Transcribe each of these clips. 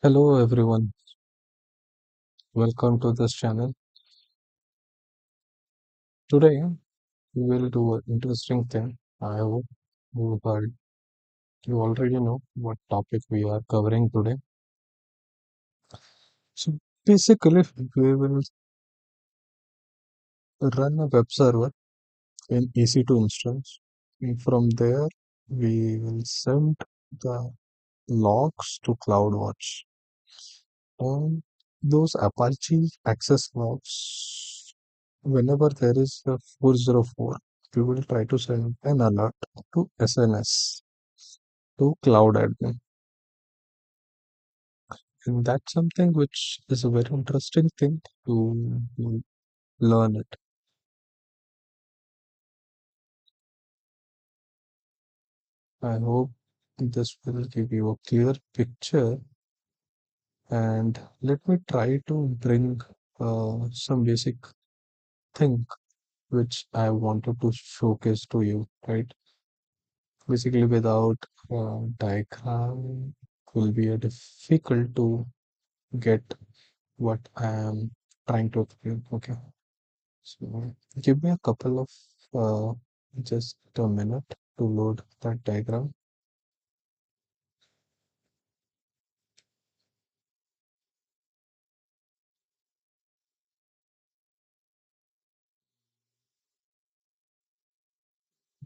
Hello everyone, welcome to this channel. Today we will do an interesting thing. I hope you already know what topic we are covering today. So basically we will run a web server in EC2 instance. And from there we will send the logs to CloudWatch. And those Apache access logs, whenever there is a 404, we will try to send an alert to SNS, to Cloud Admin. And that's something which is a very interesting thing to learn it. I hope this will give you a clear picture. And let me try to bring some basic thing which I wanted to showcase to you, right? Basically, without diagram, it will be a difficult to get what I am trying to explain. Okay, so give me a couple of just a minute to load that diagram.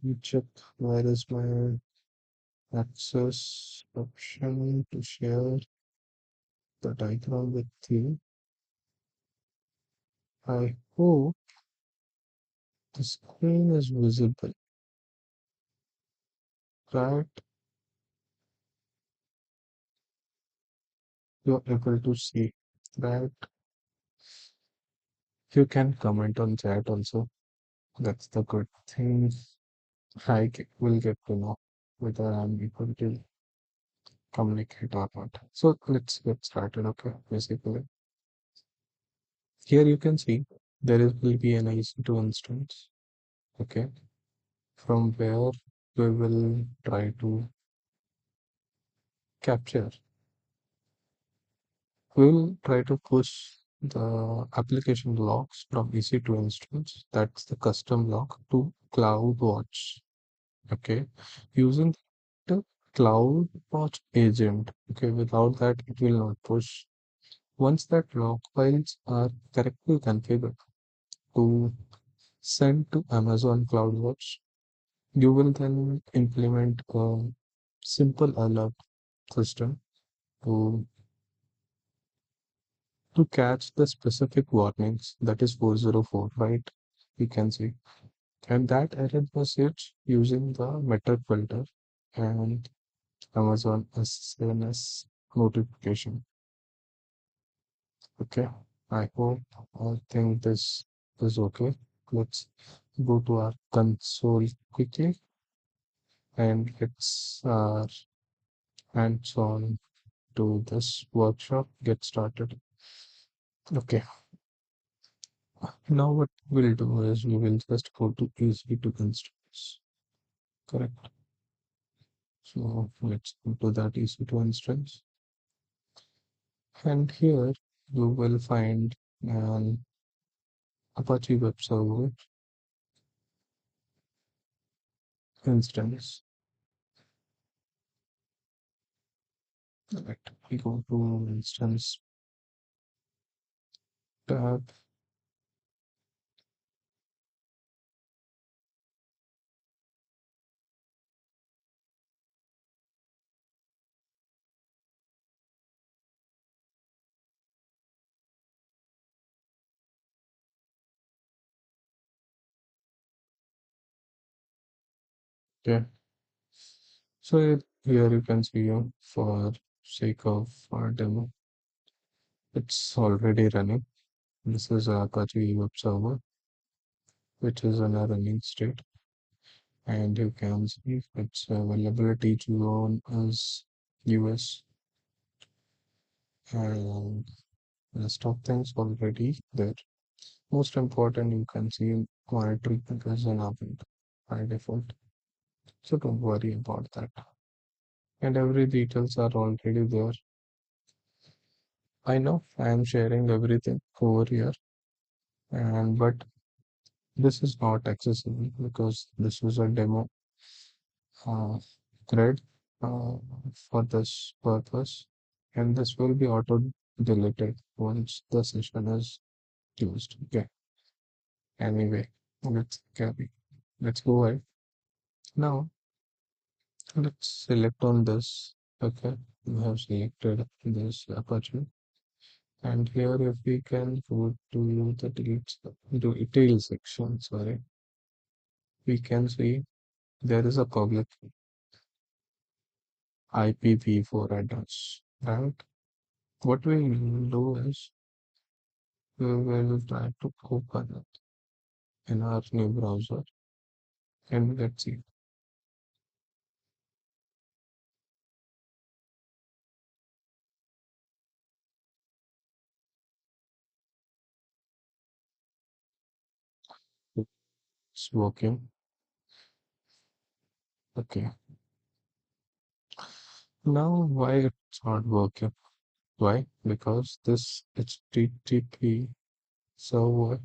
You check where is my access option to share the diagram with you. I hope the screen is visible, right? You're able to see, right? You can comment on chat also. That's the good thing. Will get to know whether I'm able to communicate or not. So let's get started. Okay, basically, here you can see will be an EC2 instance. Okay, from where we will try to capture. We will try to push the application logs from EC2 instance. That's the custom log to CloudWatch. Okay, using the CloudWatch agent. Okay, without that, it will not push. Once that log files are correctly configured to send to Amazon CloudWatch, you will then implement a simple alert system to catch the specific warnings. That is 404, right? You can see. And that error message using the metric filter and Amazon SNS notification. Okay, I hope I think this is okay. Let's go to our console quickly and let's hands on to this workshop. Get started. Okay, now what we'll do is we will just go to EC2 instance. Correct. So let's go to that EC2 instance, and here you will find an Apache web server instance. Right. We go to instance tab. Okay. So here you can see for sake of our demo, it's already running. This is a Apache web server, which is in a running state, and you can see its availability zone is US, and rest of things already there. Most important, you can see monitoring is enabled by default, so don't worry about that. And every details are already there. I know I am sharing everything over here, and but this is not accessible because this is a demo uh, thread uh, for this purpose, and this will be auto deleted once the session is closed. Okay. Anyway, let's carry. Let's go ahead. Now, let's select on this. Okay. We have selected this aperture. And here, if we can go to the detail section, sorry, we can see there is a public IPv4 address, right? What we will do is we will try to open it in our new browser and let's see. It's working. Okay. Now, why it's not working? Why? Because this HTTP server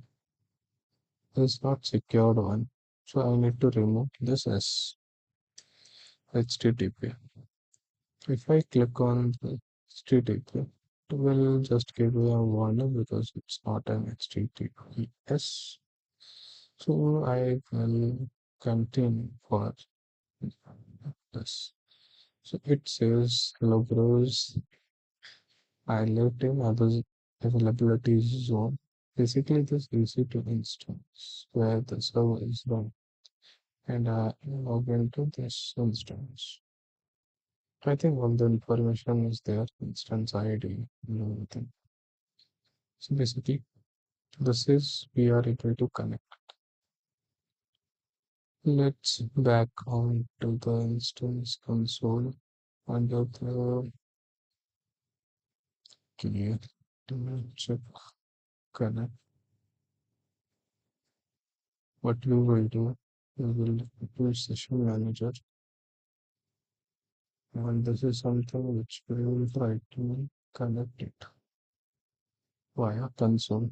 is not secured one. So I need to remove this as HTTP. If I click on the HTTP, it will just give me a warning because it's not an HTTPS. So I will continue for this. So it says logros highlight in others availability zone. Basically, this EC2 instance where the server is run, and I log into this instance. I think all the information is there, instance ID and everything. So basically, this is we are able to connect. Let's back on to the instance console under the key to check connect. What we will do, we will do session manager, and this is something which we will try to connect it via console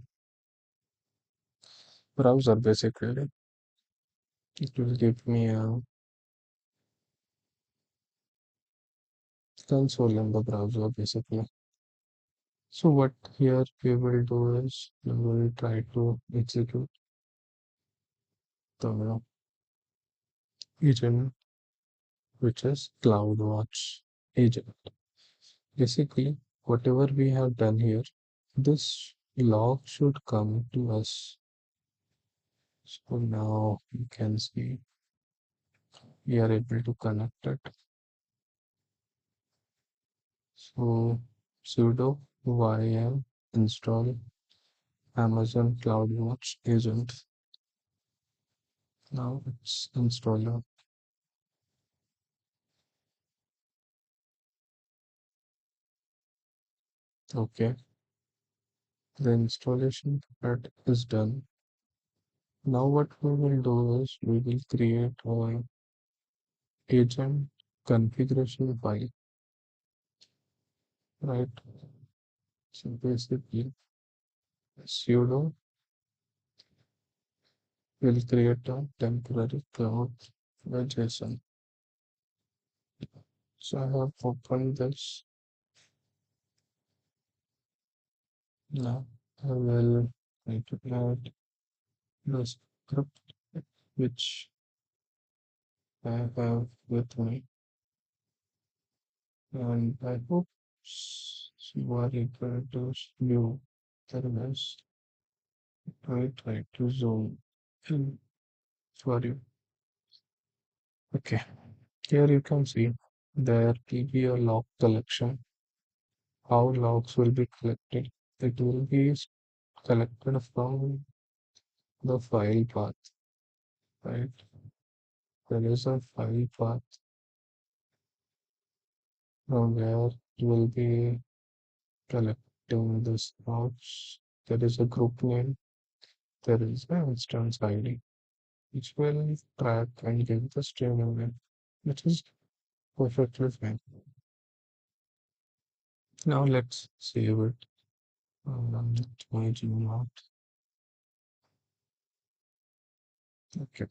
browser. Basically, it will give me a console in the browser basically. So what here we will do is we will try to execute the agent which is CloudWatch agent. Basically, whatever we have done here, this log should come to us. So now you can see we are able to connect it. So sudo yum install Amazon CloudWatch agent. Now it's installer. Okay, the installation part is done. Now what we will do is we will create our agent configuration file, right? So basically sudo will create a temporary cloud JSON. So I have opened this. Now I will try to add the script which I have with me, and I hope you are able to view the rest. I try to zoom in for you. Okay, here you can see there will be a log collection. How logs will be collected? It will be collected from the file path, right? There is a file path from where you will be collecting this logs. There is a group name. There is an instance ID, which will track and give the streaming name, which is perfectly fine. Now let's save it. Changing not. Okay.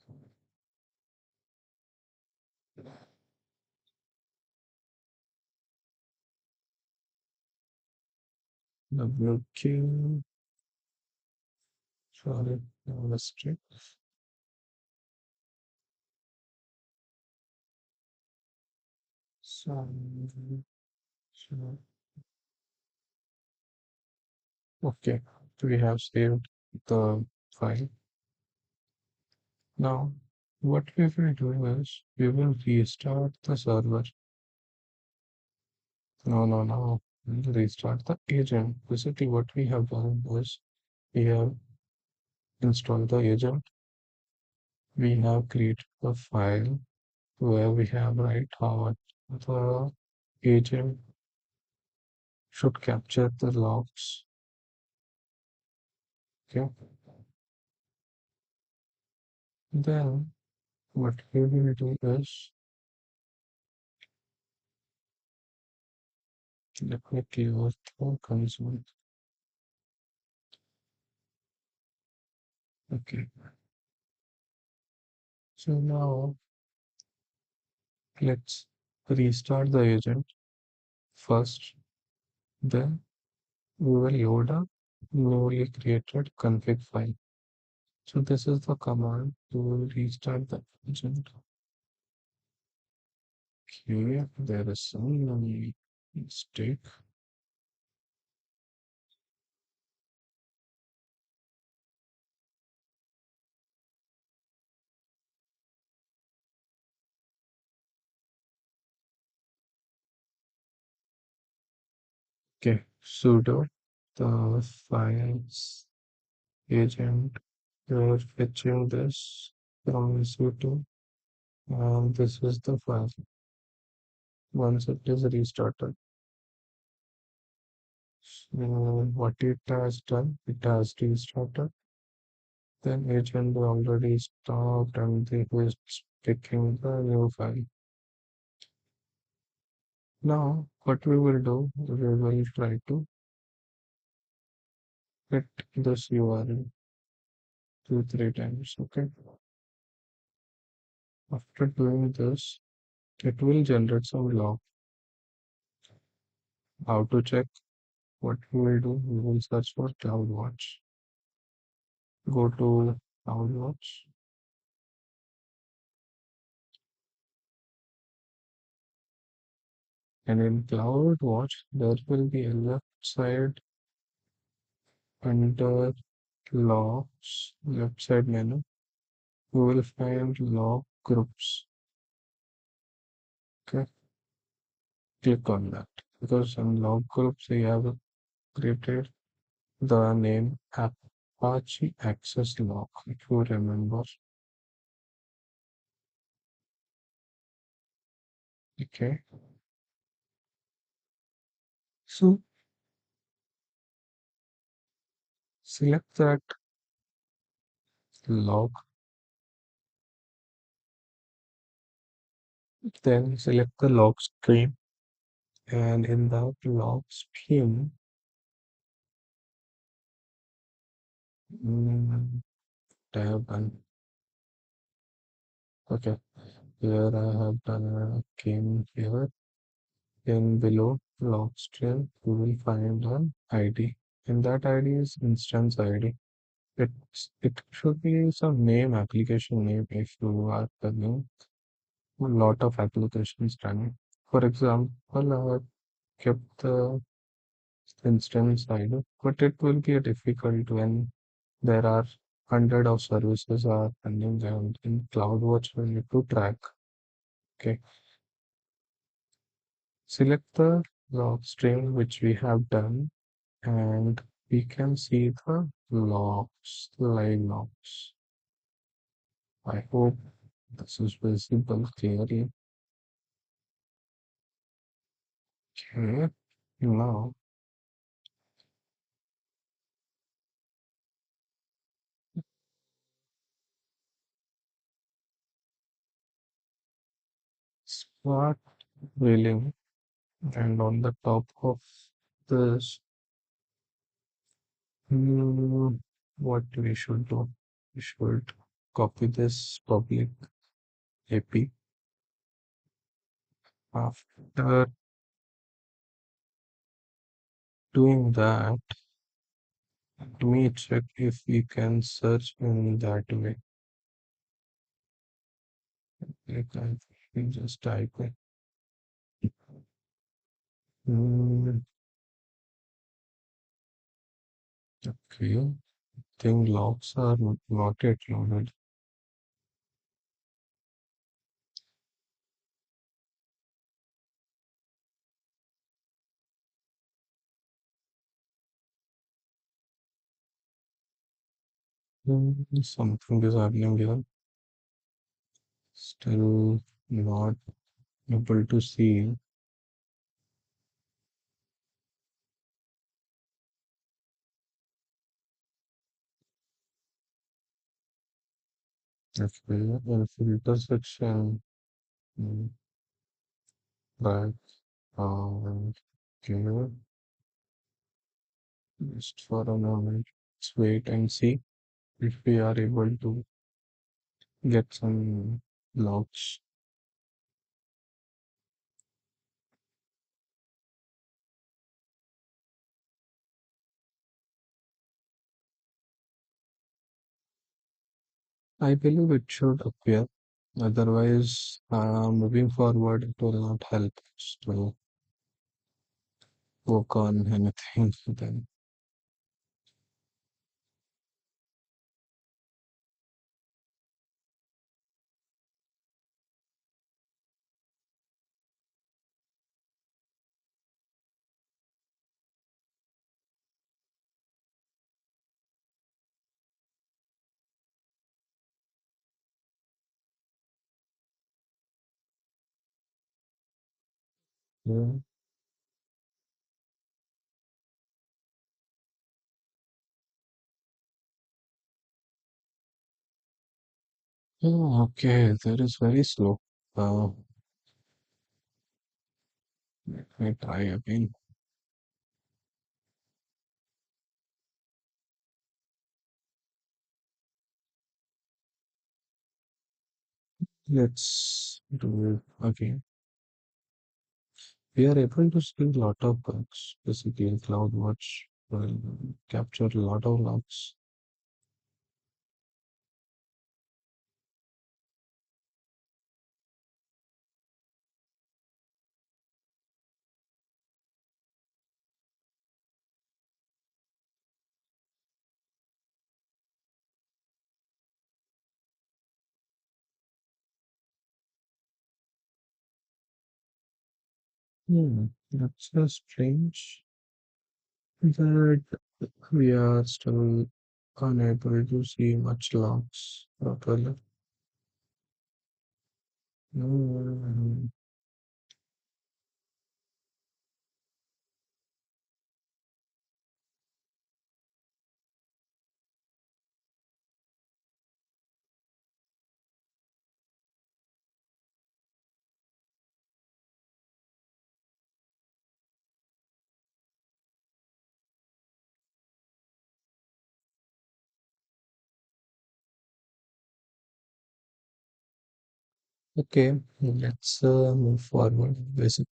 WQ. Sorry. Restrict. Some. So, okay. We have saved the file. Now, what we will do is we will restart the server. No. We'll restart the agent. Basically, what we have done is we have installed the agent. We have created a file where we have write how the agent should capture the logs. Okay. Then what we will do is let me clear the console. Okay. So now let's restart the agent first. Then we will load a newly created config file. So this is the command to restart the agent. Here there is some mistake. Okay, sudo the files agent. You're fetching this from sudo, and this is the file. Once it is restarted, so what it has done, it has restarted. Then agent already stopped, and it is picking the new file. Now, what we will do, we will try to hit this URL 2, 3 times. Okay. After doing this, it will generate some log. How to check? What we will do, we will search for CloudWatch. Go to CloudWatch, and in CloudWatch, there will be a left side under logs, left side menu. You will find log groups. Okay, click on that because in log groups we have created the name Apache Access Log, if you remember. Okay, so select that log, then select the log stream, and in that log stream, mm, tab and okay, here I have done a came here. Then below log stream, you will find an ID. In that ID is instance ID. It should be some name, application name if you are running a lot of applications running. For example, I have kept the instance ID, but it will be difficult when there are hundred of services are running and in CloudWatch we need to track. Okay. Select the log stream which we have done and we can see the logs, live logs. I hope this is visible clearly. Okay, now start wheeling, and on the top of this Hmm, what we should do? We should copy this public AP. After doing that, let me check if we can search in that way. Like we just type it. Hmm, okay. Think logs are not yet loaded. Something is happening here. Still not able to see. Okay, in filter section, mm, right. Okay, just for a moment. Let's wait and see if we are able to get some logs. I believe it should appear. Otherwise, moving forward, it will not help us to work on anything then. Yeah. Oh, okay, that is very slow. Uh, Let me try again. Let's do it again. We are able to see a lot of bugs. Basically, CloudWatch will capture a lot of logs. That's so strange that we are still unable to see much logs properly. Hmm, Okay, let's move forward. Basically,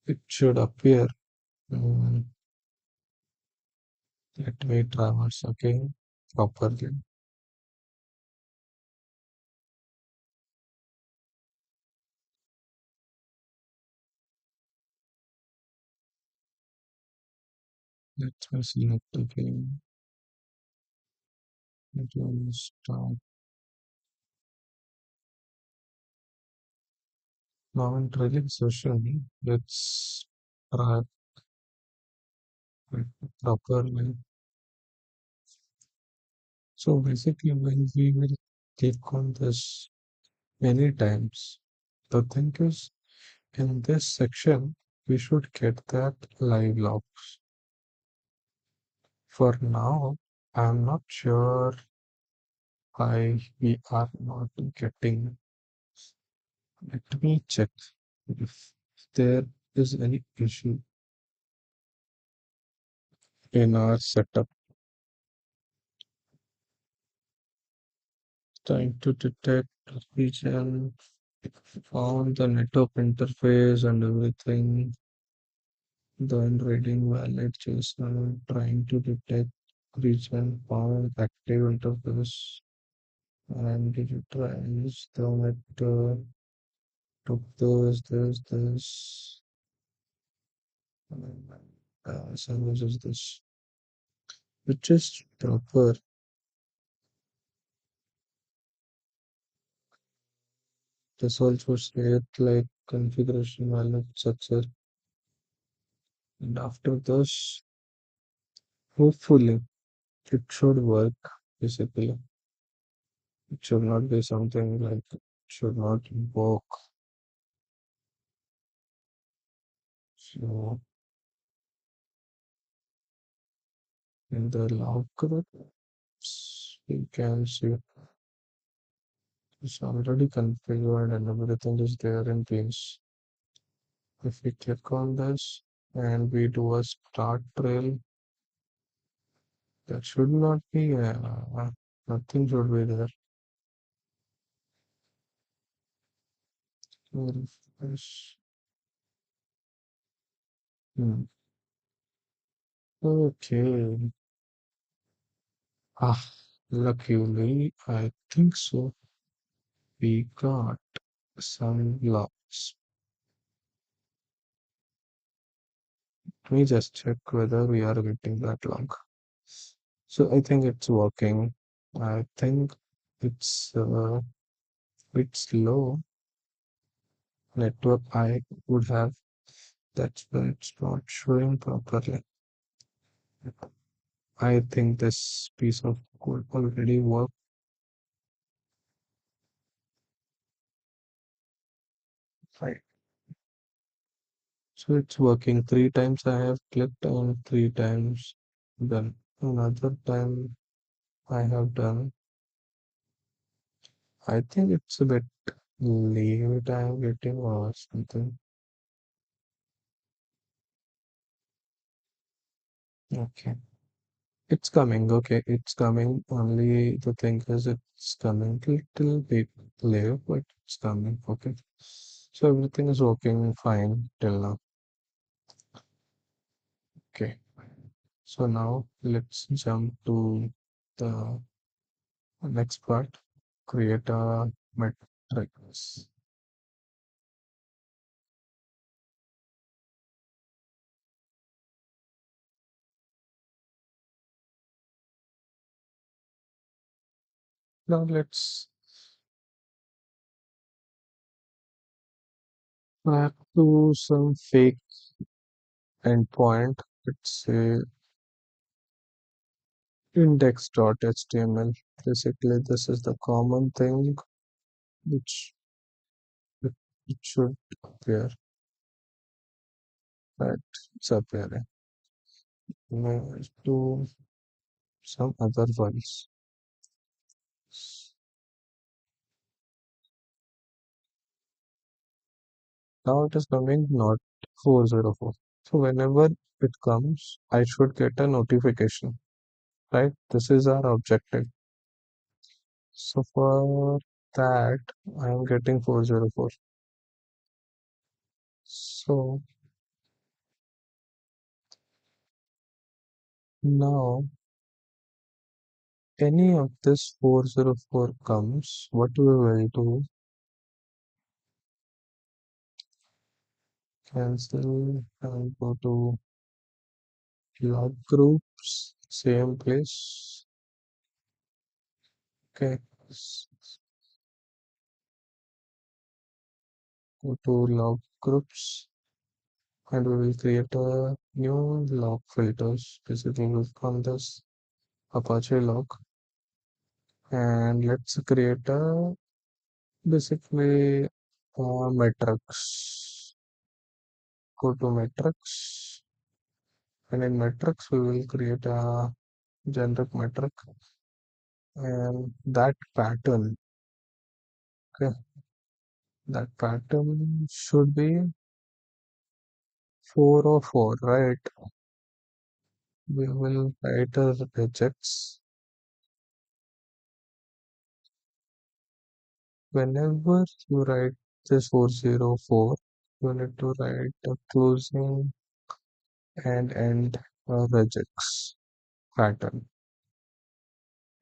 it should appear. Mm, Let me traverse again properly. Let me select again. It will start. Now in trailing session, let's try it properly. So basically, when we will click on this many times, the thing is, in this section, we should get that live logs. For now, I'm not sure why we are not getting. Let me check if there is any issue. in our setup, trying to detect region, found the network interface and everything, then reading valid JSON, trying to detect region, found active interface, and digitize the network, took this, and service is this, which is proper. This also state like configuration valid success. And after this, hopefully it should work basically. It should not be something like it should not work. So in the log groups, we can see it's already configured and everything is there in place. If we click on this and we do a start trail, that should not be nothing should be there. Refresh. Hmm. Okay. Ah, luckily, I think so. We got some logs. Let me just check whether we are getting that log. So I think it's working. I think it's a bit slow network I would have. That's why it's not showing properly. I think this piece of code already worked. Right. So it's working. Three times I have clicked on, three times done. Another time I have done. I think it's a bit late I'm getting or something. Okay. It's coming. Okay. It's coming. Only the thing is it's coming little bit late, but it's coming. Okay. So everything is working fine till now. Okay. So now let's jump to the next part. Create a matrix. Now let's back to some fake endpoint. Let's say index.html. Basically, this is the common thing which it, it should appear, but it's appearing. Now to some other ones. Now it is coming not 404. So whenever it comes, I should get a notification, right? This is our objective. So for that, I am getting 404. So now any of this 404 comes, what we will do, cancel and go to log groups, same place. Okay, go to log groups and we will create a new log filters. Basically, we'll call this Apache log and let's create a basically metrics. Go to metrics and in metrics we will create a generic metric and that pattern, okay, that pattern should be 404, right? We will write a regex. Whenever you write this 404, you need to write a closing and end regex pattern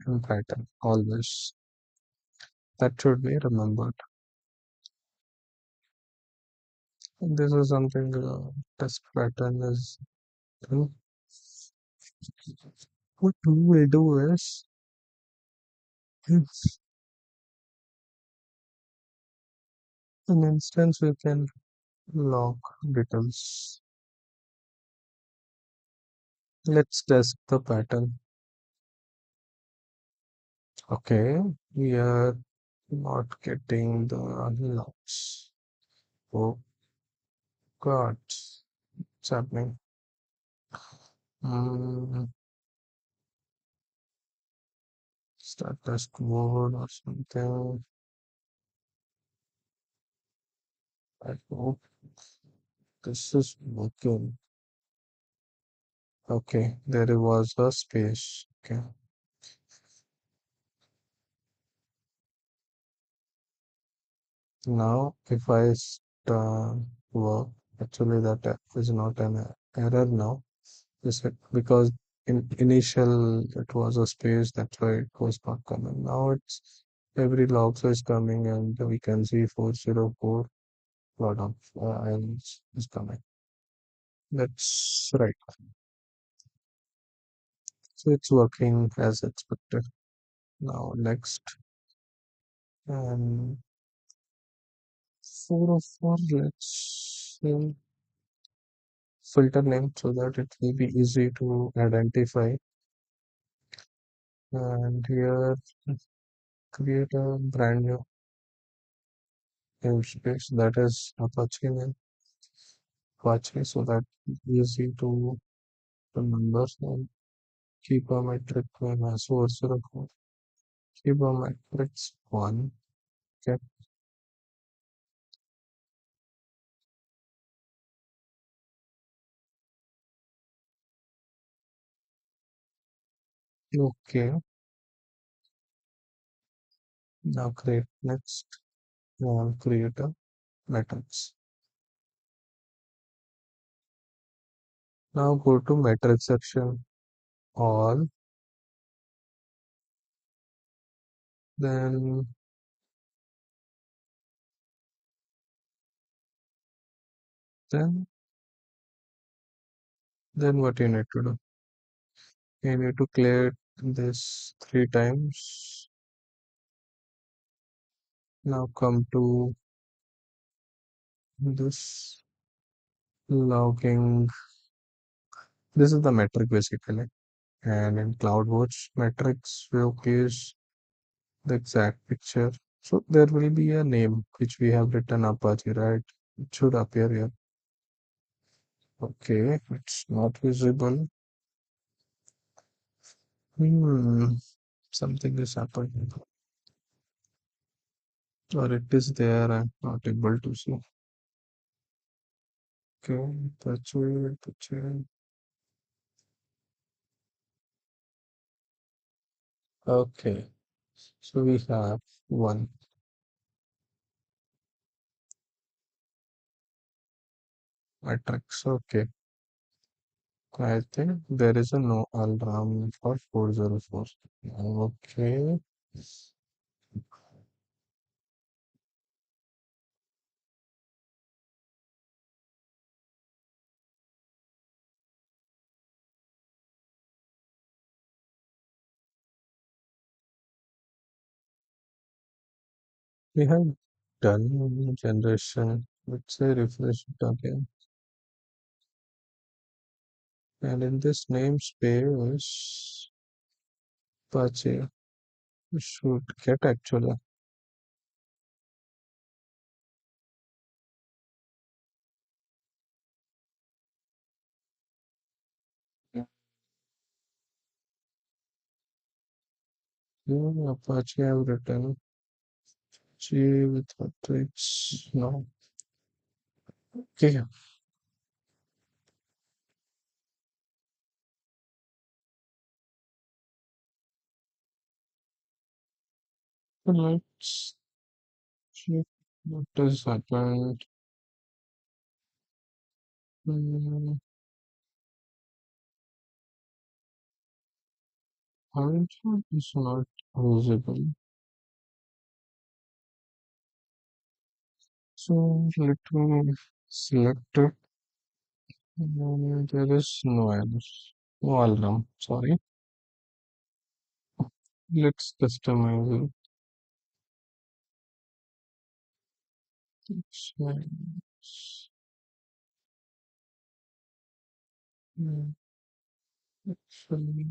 and pattern always. That should be remembered. This is something test pattern is done. What we will do is in an instance we can log details. Let's test the pattern. Okay, we are not getting the logs. Oh God, what's happening? Mm, start test mode or something. I hope this is working. Okay, there was a space. Okay, now if I start work, actually that is not an error now. Is it because in initial it was a space, that's why it was not coming. Now it's every log is coming and we can see 404 lot of islands is coming. That's right. So it's working as expected. Now next, and 404, let's filter name so that it will be easy to identify. And here create a brand new namespace that is Apache name, Apache, so that it's easy to remember and keep a metric name as source record. Keep a metrics one. Okay. Okay. Now create next. Now create a matrix. Now go to matrix section, all, then then then what you need to do? You need to clear this three times. Now come to this logging. This is the metric basically. And in CloudWatch metrics, showcase the exact picture. So there will be a name which we have written Apache, right? It should appear here. Okay, it's not visible. Hmm, something is happening. Or it is there, I'm not able to see. Okay, Apache. Okay, so we have one matrix. Okay, I think there is a no alarm for 404. Okay, we have done generation. Let's say refresh it again. And in this namespace, Apache should get actually. Yeah, Apache have written G with matrix. No. Okay. Let's check what has happened. Hmm, Hindsight is not visible. So let me select it. There is no error. No alarm. Sorry. Let's customize it. Hmm, actually,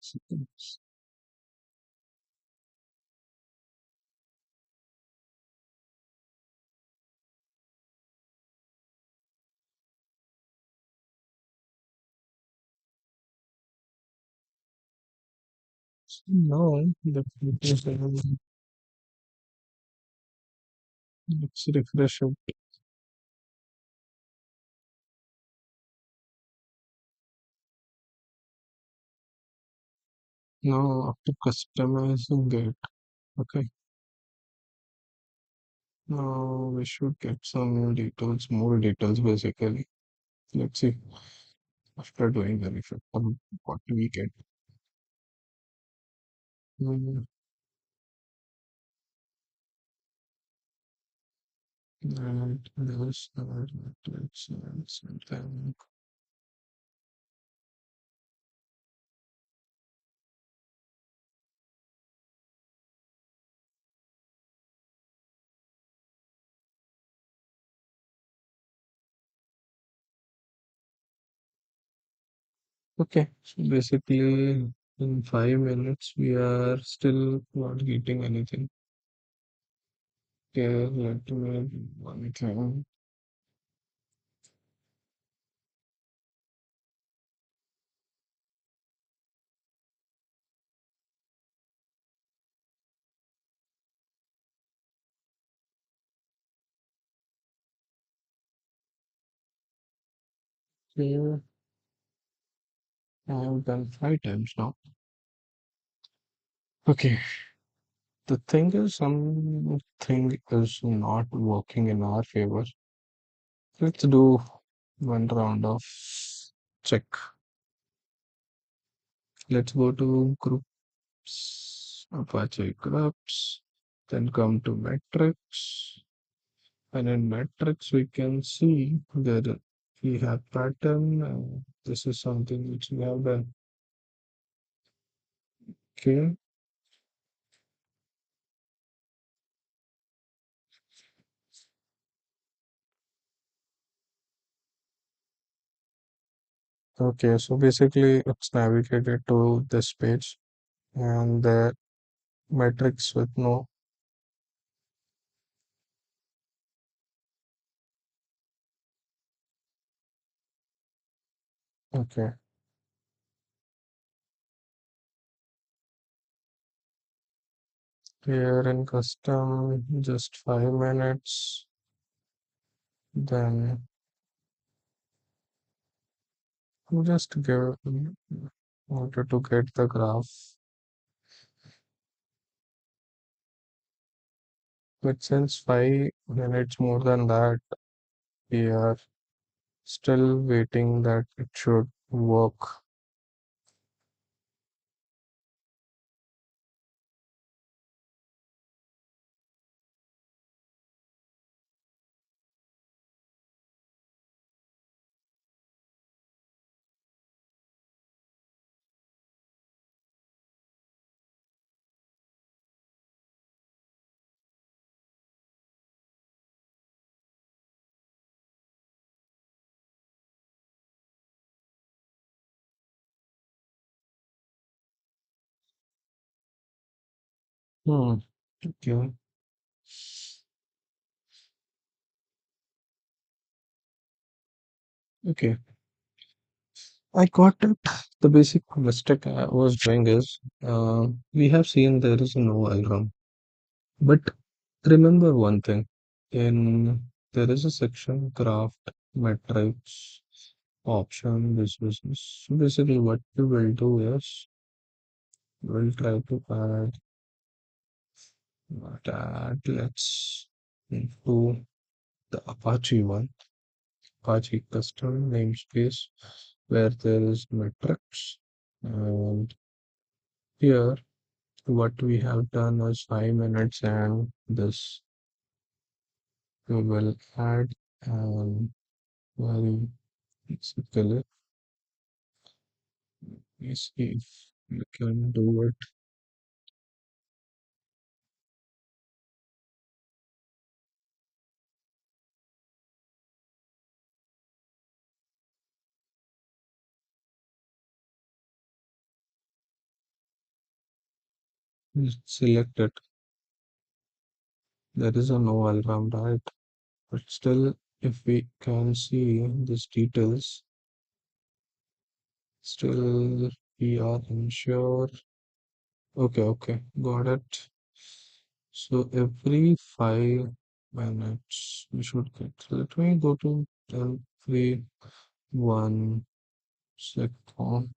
settings. So now the photos are, let's refresh it. Now after customizing it, okay. Now we should get some details, more details basically. Let's see after doing the refresh what we get. Mm, and there's let's something. Okay, so basically in 5 minutes we are still not getting anything. Okay, let me do one thing. Okay, I have done 5 times now. Okay, the thing is something is not working in our favor. Let's do one round of check. Let's go to groups, Apache groups, then come to metrics. And in metrics, we can see that we have pattern. This is something which we have done. Okay. Okay. So basically, it's navigated to this page and the metrics with no. Okay. Here in custom, just 5 minutes. Then just give wanted to get the graph. But since 5 minutes more than that, we are still waiting that it should work. Hmm. Okay. Okay. I got it. The basic mistake I was doing is we have seen there is no alarm. But remember one thing. In there is a section craft metrics option. This business. So basically, what we will do is we'll try to let's do the Apache one, Apache custom namespace, where there is metrics. And here, what we have done is 5 minutes, and this we will add and very basically, let's see if we can do it. Just select it. There is a no alarm, right? But still, if we can see these details, still we are unsure. Okay, okay, got it. So every 5 minutes we should get. Let me go to every 1 second.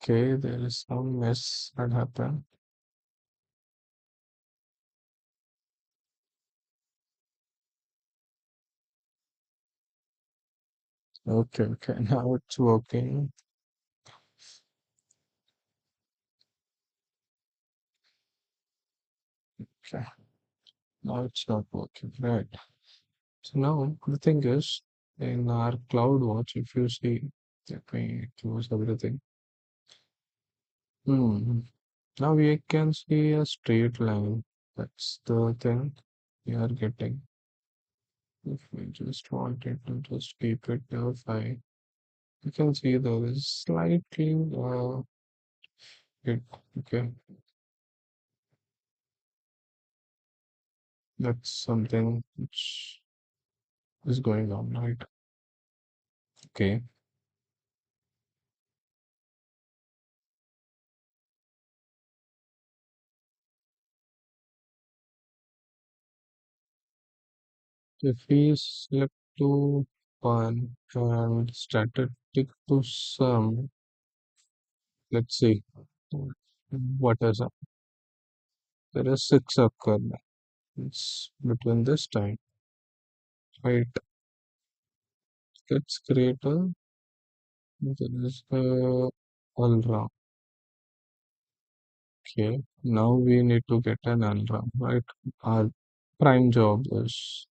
Okay, there is some mess that happened. Okay, okay, now it's working. Okay, now it's not working. Right. So now the thing is, in our CloudWatch, if you see, let me close everything. Hmm. Now we can see a straight line. That's the thing we are getting. If we just wanted to just keep it fine, you can see there is slightly it. Okay, that's something which is going on, right? Okay. If we select to one and statistic to sum, let's see what is up. There is six occur. It's between this time, right? Let's create a there is a all round. Okay. Now we need to get an all round, right? Our prime job is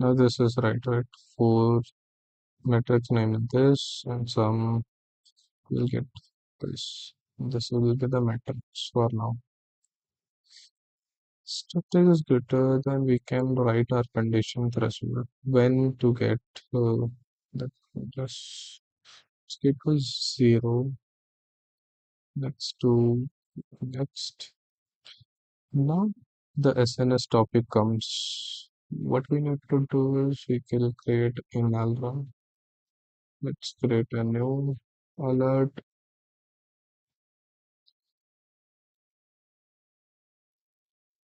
now this is right, right? Four metrics name is this and some will get this. This will be the matrix for now. Structure is greater than we can write our condition threshold. When to get the just equals 0. Next to next. Now the SNS topic comes. What we need to do is we can create an alarm. Let's create a new alert.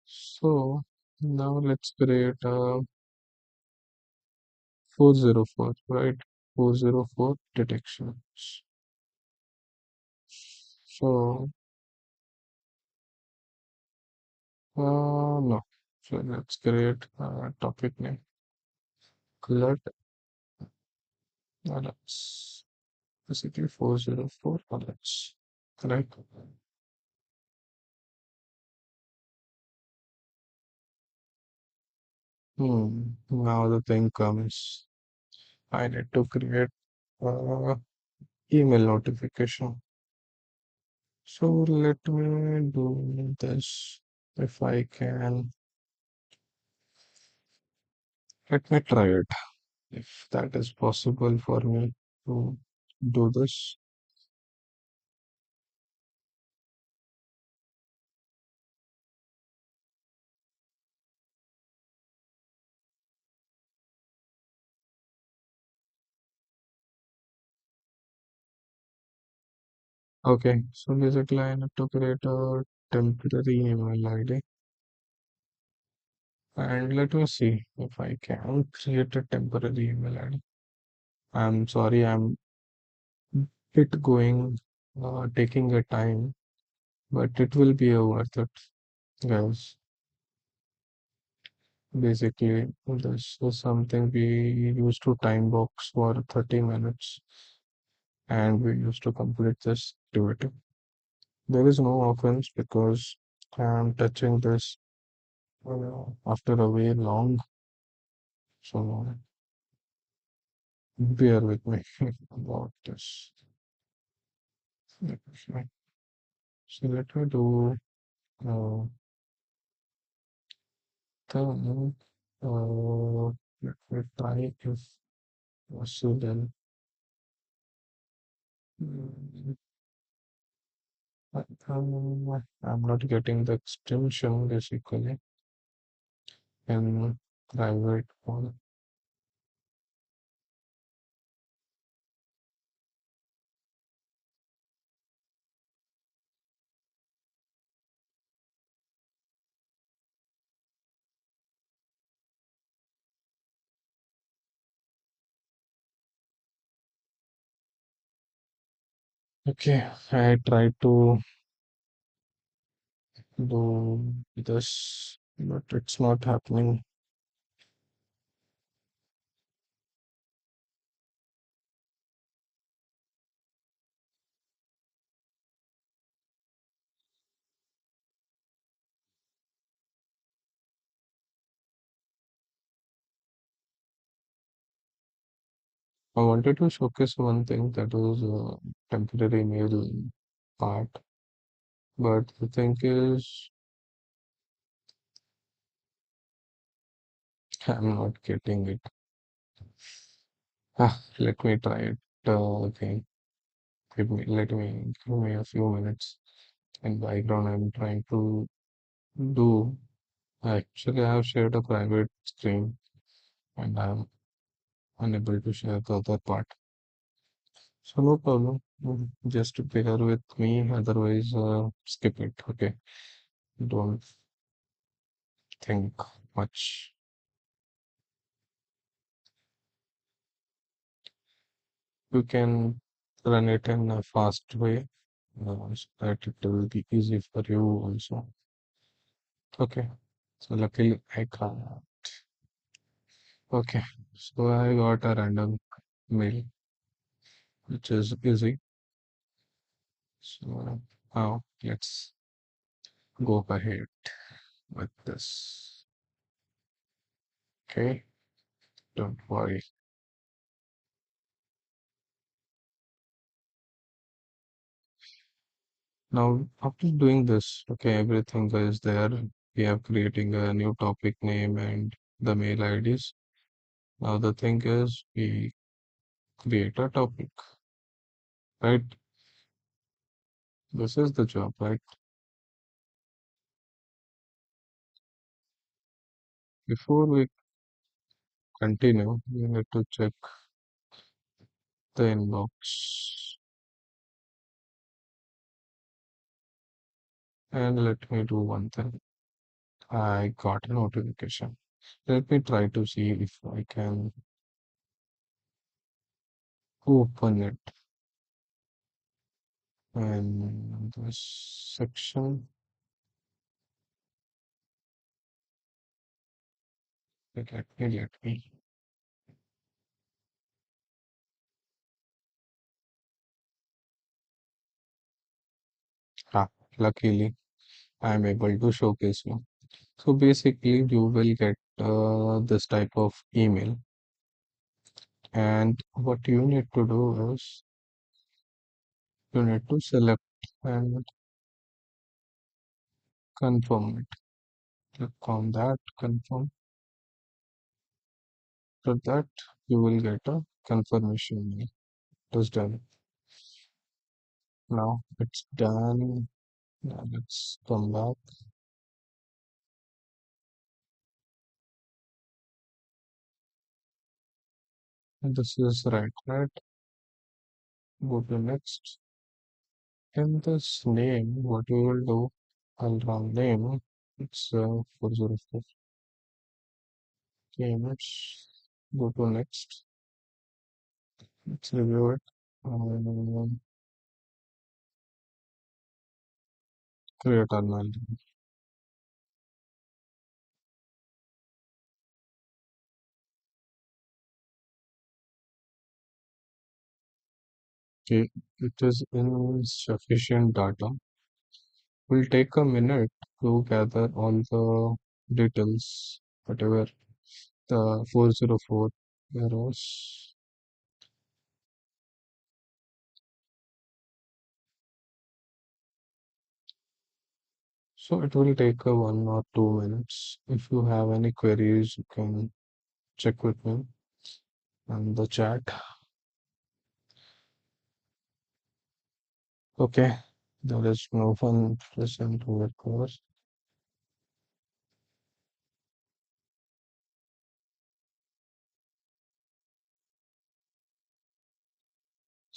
So now let's create a 404, right? 404 detections. So, no. So let's create a topic name. Alert alerts. Basically 404 alerts. Right? Now the thing comes. I need to create email notification. So let me do this. If I can, let me try it. If that is possible for me to do this. Okay, so basically I need to create a temporary email ID, and let me see if I can create a temporary email ID. I'm sorry, I'm it going taking a time, but it will be worth it, guys. Basically, this is something we used to time box for 30 minutes, and we used to complete this activity. There is no offense because I'm touching this after a very long, so bear with me about this. Okay. So let me do uh, the let me try if possible. Mm, I'm not getting the extension basically in private one. Okay, I tried to do this, but it's not happening. I wanted to showcase one thing that was temporary mail part, but the thing is, I'm not getting it. Let me try it again. Give me a few minutes. In background, I'm trying to do. Actually, I have shared a private screen, and I'm unable to share the other part. So no problem. Just bear with me. Otherwise, skip it. Okay. Don't think much. You can run it in a fast way, so that it will be easy for you also. Okay. So luckily I can't. Okay. So I got a random mail, which is easy. So now let's go ahead with this. Okay. Don't worry. Now, after doing this, okay, everything is there. We are creating a new topic name and the mail IDs. Now, the thing is, we create a topic, right? This is the job, right? Before we continue, we need to check the inbox. And let me do one thing. I got a notification. Let me try to see if I can open it in this section. Let me. Ah, luckily, I'm able to showcase you. So basically, you will get this type of email, and what you need to do is you need to select and confirm it. Click on that, confirm. After that, you will get a confirmation mail. It is done. Now it's done. Now let's come back. This is right, right? Go to next. In this name, what we will do, I'll run name. It's 404. Okay, let's go to next. Let's review it. Create a null. Okay, it is insufficient data. Will take a minute to gather all the details, whatever the 404 errors. So it will take a 1 or 2 minutes. If you have any queries, you can check with me on the chat. Okay, there is no one present to it course.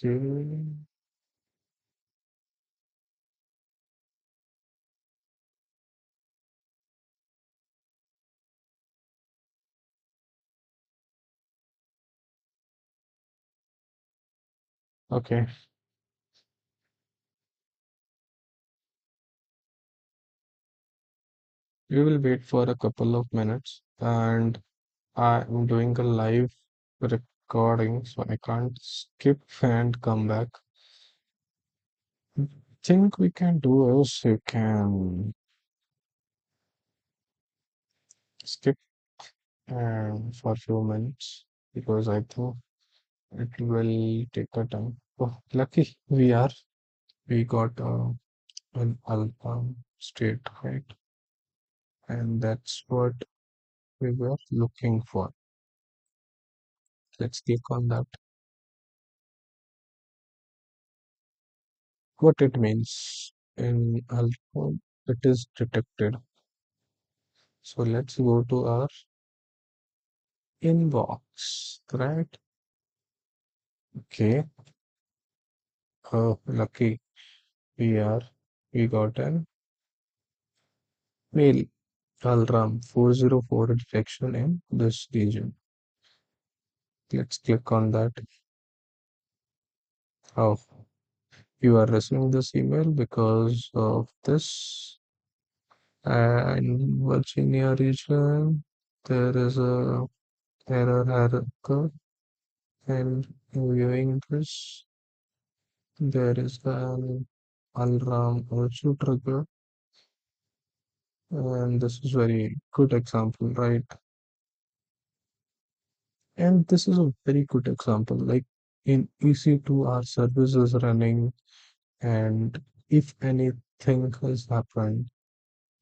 Okay, okay. We will wait for a couple of minutes, and I'm doing a live recording, so I can't skip and come back. Think we can do is you can skip for a few minutes because I think it will take a time. Oh, lucky we got an alpha state, right? And that's what we were looking for. Let's click on that. What it means in alpha, it is detected. So let's go to our inbox, right? Okay. Oh, lucky we got an mail. Alram 404 detection in this region. Let's click on that. Oh, you are receiving this email because of this. In Virginia region, there is a error hierarchy, and viewing this, there is an alarm also trigger, and this is very good example, right? And this is a very good example. Like in EC2, our service is running, and if anything has happened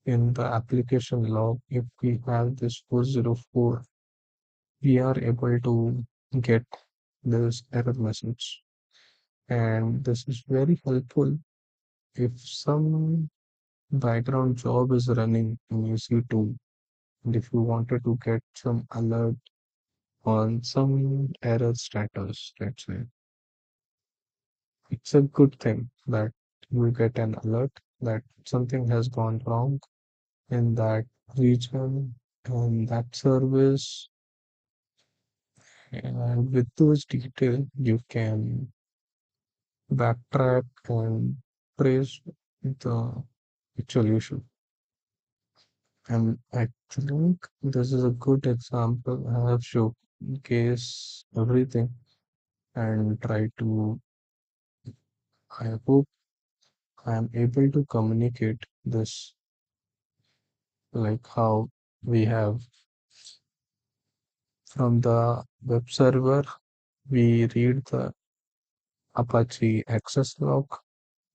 in the application log, if we have this 404, we are able to get this error message. And this is very helpful if some background job is running in EC2, and if you wanted to get some alert on some error status, let's say, it's a good thing that you get an alert that something has gone wrong in that region and that service. And with those details, you can backtrack and trace the actual issue. And I think this is a good example. I have showcase everything and try to, I hope I am able to communicate this like how we have from the web server, we read the Apache access log,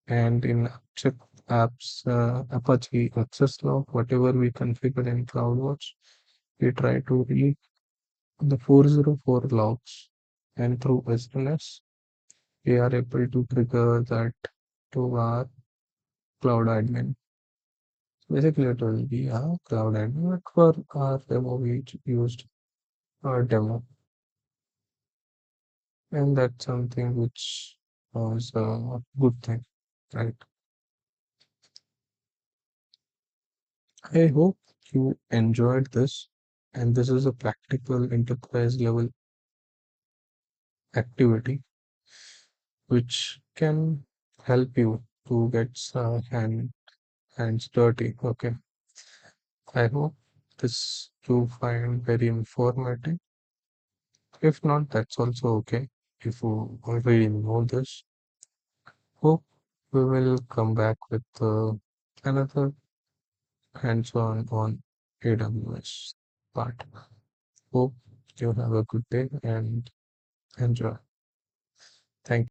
and in check apps, Apache access log, whatever we configure in CloudWatch, we try to read the 404 logs, and through SNS, we are able to trigger that to our cloud admin. Basically, it will be a cloud admin, but for our demo, we used our demo, and that's something which was a good thing. Right. I hope you enjoyed this, and this is a practical enterprise level activity which can help you to get hands dirty. Okay. I hope this you find very informative. If not, that's also okay. If you already know this, hope we will come back with another hands-on on AWS part. Hope you have a good day and enjoy.